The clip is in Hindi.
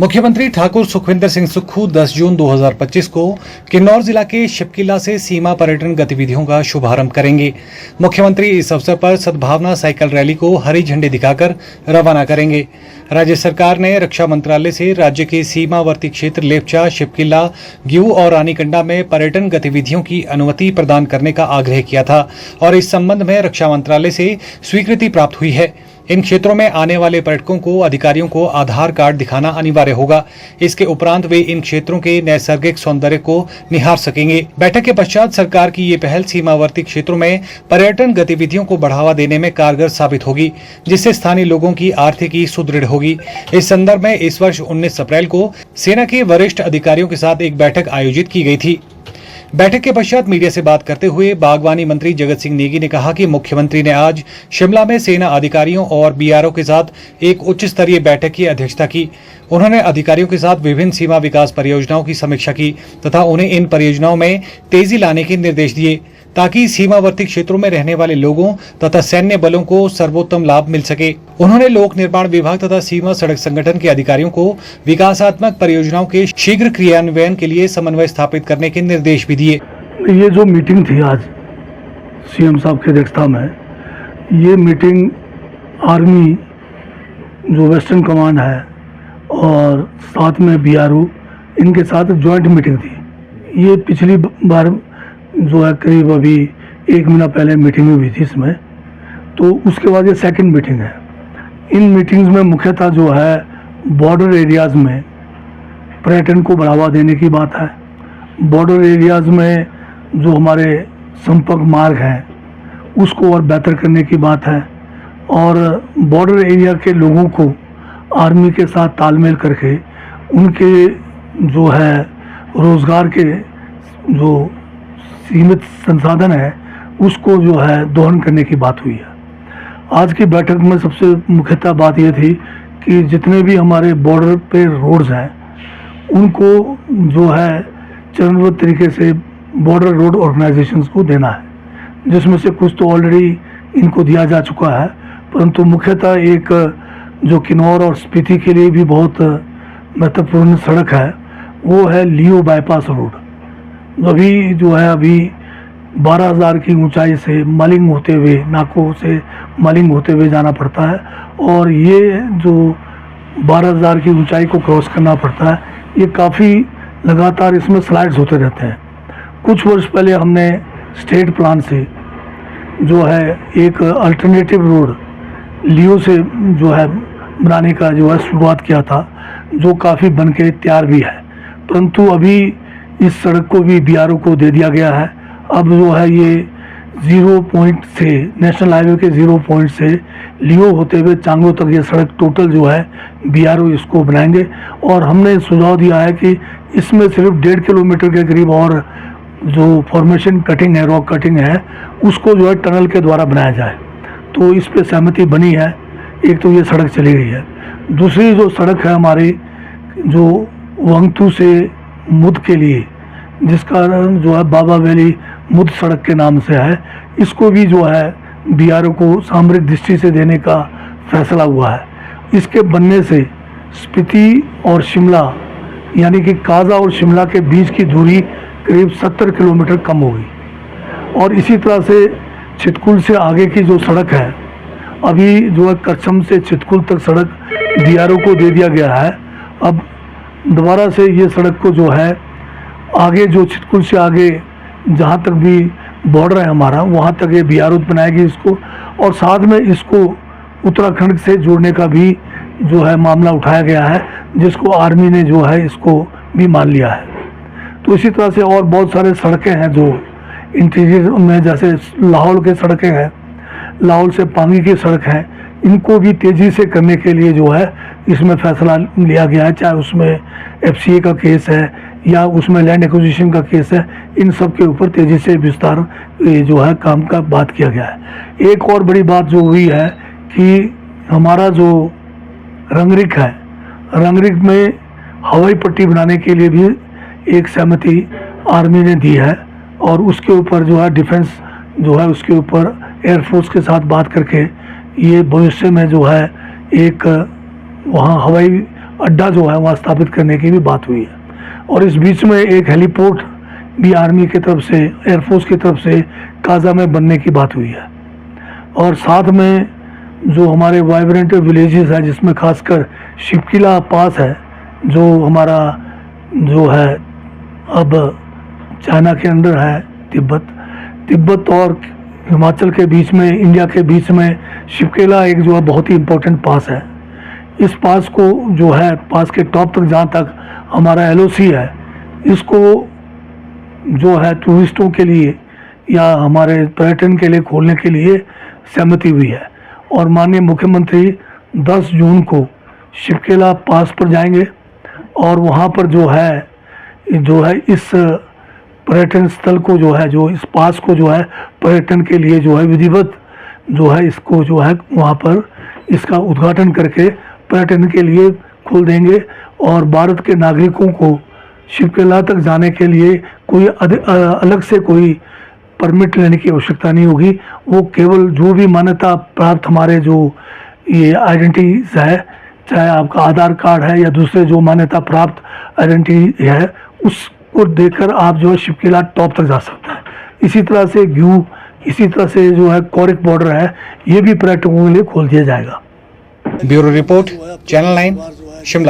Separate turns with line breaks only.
मुख्यमंत्री ठाकुर सुखविंदर सिंह सुक्खू 10 जून 2025 को किन्नौर जिला के शिपकिला से सीमा पर्यटन गतिविधियों का शुभारंभ करेंगे। मुख्यमंत्री इस अवसर पर सद्भावना साइकिल रैली को हरी झंडी दिखाकर रवाना करेंगे। राज्य सरकार ने रक्षा मंत्रालय से राज्य के सीमावर्ती क्षेत्र लेपचा, शिपकिला, ग्यू और रानीकंडा में पर्यटन गतिविधियों की अनुमति प्रदान करने का आग्रह किया था और इस संबंध में रक्षा मंत्रालय से स्वीकृति प्राप्त हुई है। इन क्षेत्रों में आने वाले पर्यटकों को अधिकारियों को आधार कार्ड दिखाना अनिवार्य होगा। इसके उपरांत वे इन क्षेत्रों के नैसर्गिक सौंदर्य को निहार सकेंगे। बैठक के पश्चात सरकार की ये पहल सीमावर्ती क्षेत्रों में पर्यटन गतिविधियों को बढ़ावा देने में कारगर साबित होगी, जिससे स्थानीय लोगों की आर्थिकी सुदृढ़ होगी। इस संदर्भ में इस वर्ष 19 अप्रैल को सेना के वरिष्ठ अधिकारियों के साथ एक बैठक आयोजित की गई थी। बैठक के पश्चात मीडिया से बात करते हुए बागवानी मंत्री जगत सिंह नेगी ने कहा कि मुख्यमंत्री ने आज शिमला में सेना अधिकारियों और बीआरओ के साथ एक उच्च स्तरीय बैठक की अध्यक्षता की। उन्होंने अधिकारियों के साथ विभिन्न सीमा विकास परियोजनाओं की समीक्षा की तथा उन्हें इन परियोजनाओं में तेजी लाने के निर्देश दिए ताकि सीमावर्ती क्षेत्रों में रहने वाले लोगों तथा सैन्य बलों को सर्वोत्तम लाभ मिल सके। उन्होंने लोक निर्माण विभाग तथा सीमा सड़क संगठन के अधिकारियों को विकासात्मक परियोजनाओं के शीघ्र क्रियान्वयन के लिए समन्वय स्थापित करने के निर्देश भी दिए।
ये जो मीटिंग थी आज सीएम साहब की अध्यक्षता में, ये मीटिंग आर्मी जो वेस्टर्न कमांड है और साथ में बीआरओ, इनके साथ जॉइंट मीटिंग थी। ये पिछली बार जो है करीब अभी 1 महीना पहले मीटिंग हुई थी इसमें, तो उसके बाद ये सेकंड मीटिंग है। इन मीटिंग्स में मुख्यतः जो है बॉर्डर एरियाज़ में पर्यटन को बढ़ावा देने की बात है। बॉर्डर एरियाज़ में जो हमारे संपर्क मार्ग हैं उसको और बेहतर करने की बात है और बॉर्डर एरिया के लोगों को आर्मी के साथ तालमेल करके उनके जो है रोज़गार के जो सीमित संसाधन है उसको जो है दोहन करने की बात हुई है। आज की बैठक में सबसे मुख्यतः बात यह थी कि जितने भी हमारे बॉर्डर पे रोड्स हैं उनको जो है चरणबद्ध तरीके से बॉर्डर रोड ऑर्गेनाइजेशंस को देना है, जिसमें से कुछ तो ऑलरेडी इनको दिया जा चुका है, परंतु मुख्यतः एक जो किन्नौर और स्पीति के लिए भी बहुत महत्वपूर्ण सड़क है वो है लियो बाईपास रोड। अभी जो है अभी 12,000 की ऊंचाई से मालिंग होते हुए, नाकों से मालिंग होते हुए जाना पड़ता है और ये जो 12,000 की ऊंचाई को क्रॉस करना पड़ता है, ये काफ़ी लगातार इसमें स्लाइड्स होते रहते हैं। कुछ वर्ष पहले हमने स्टेट प्लान से जो है एक अल्टरनेटिव रोड लियो से जो है बनाने का जो है शुरुआत किया था, जो काफ़ी बन के तैयार भी है, परंतु अभी इस सड़क को भी बीआरओ को दे दिया गया है। अब जो है ये 0 पॉइंट से नेशनल हाईवे के 0 पॉइंट से लियो होते हुए चांगो तक ये सड़क टोटल जो है बीआरओ इसको बनाएंगे और हमने सुझाव दिया है कि इसमें सिर्फ 1.5 किलोमीटर के करीब और जो फॉर्मेशन कटिंग है, रॉक कटिंग है, उसको जो है टनल के द्वारा बनाया जाए। तो इस पे सहमति बनी है। एक तो ये सड़क चली गई है। दूसरी जो सड़क है हमारी जो वंगतू से मुद के लिए, जिसका जो है बाबा वैली मुद सड़क के नाम से है, इसको भी जो है बीआरओ को सामरिक दृष्टि से देने का फैसला हुआ है। इसके बनने से स्पीति और शिमला यानी कि काजा और शिमला के बीच की दूरी करीब 70 किलोमीटर कम होगी और इसी तरह से चितकुल से आगे की जो सड़क है, अभी जो है करछम से चितकुल तक सड़क बीआरओ को दे दिया गया है। अब दोबारा से ये सड़क को जो है आगे जो चितकुल से आगे जहाँ तक भी बॉर्डर है हमारा, वहाँ तक ये बीआरओ बनाएगी इसको और साथ में इसको उत्तराखंड से जोड़ने का भी जो है मामला उठाया गया है, जिसको आर्मी ने जो है इसको भी मान लिया है। तो इसी तरह से और बहुत सारे सड़कें हैं जो इंटीरियर में, जैसे लाहौल के सड़कें हैं, लाहौल से पांगी की सड़क है, इनको भी तेज़ी से करने के लिए जो है इसमें फैसला लिया गया है। चाहे उसमें एफसीए का केस है या उसमें लैंड एक्विजिशन का केस है, इन सब के ऊपर तेज़ी से विस्तार जो है काम का बात किया गया है। एक और बड़ी बात जो हुई है कि हमारा जो रंगरिक है, रंगरिक में हवाई पट्टी बनाने के लिए भी एक सहमति आर्मी ने दी है और उसके ऊपर जो है डिफेंस जो है उसके ऊपर एयरफोर्स के साथ बात करके ये भविष्य में जो है एक वहाँ हवाई अड्डा जो है वहाँ स्थापित करने की भी बात हुई है। और इस बीच में एक हेलीपोर्ट भी आर्मी की तरफ से, एयरफोर्स की तरफ से काजा में बनने की बात हुई है। और साथ में जो हमारे वाइब्रेंट विलेजेस है, जिसमें खासकर शिवकिला पास है, जो हमारा जो है अब चाइना के अंडर है, तिब्बत और हिमाचल के बीच में, इंडिया के बीच में शिवकिला एक जो है बहुत ही इम्पोर्टेंट पास है। इस पास को जो है, पास के टॉप तक जहाँ तक हमारा एलओसी है, इसको जो है टूरिस्टों के लिए या हमारे पर्यटन के लिए खोलने के लिए सहमति हुई है। और माननीय मुख्यमंत्री 10 जून को शिवकिला पास पर जाएंगे और वहाँ पर जो है इस पर्यटन स्थल को जो है, जो इस पास को जो है पर्यटन के लिए जो है विधिवत जो है इसको जो है वहाँ पर इसका उद्घाटन करके पर्यटन के लिए खोल देंगे। और भारत के नागरिकों को शिवकिला तक जाने के लिए कोई अलग से कोई परमिट लेने की आवश्यकता नहीं होगी। वो केवल जो भी मान्यता प्राप्त हमारे जो ये आइडेंटिटीज है, चाहे आपका आधार कार्ड है या दूसरे जो मान्यता प्राप्त आइडेंटिटी है, उसको देखकर आप जो है शिवकिला टॉप तक जा सकते हैं। इसी तरह से ग्यू, इसी तरह से जो है कोरिक बॉर्डर है, ये भी पर्यटकों के लिए खोल दिया जाएगा।
Bureau report, channel 9, Shimla.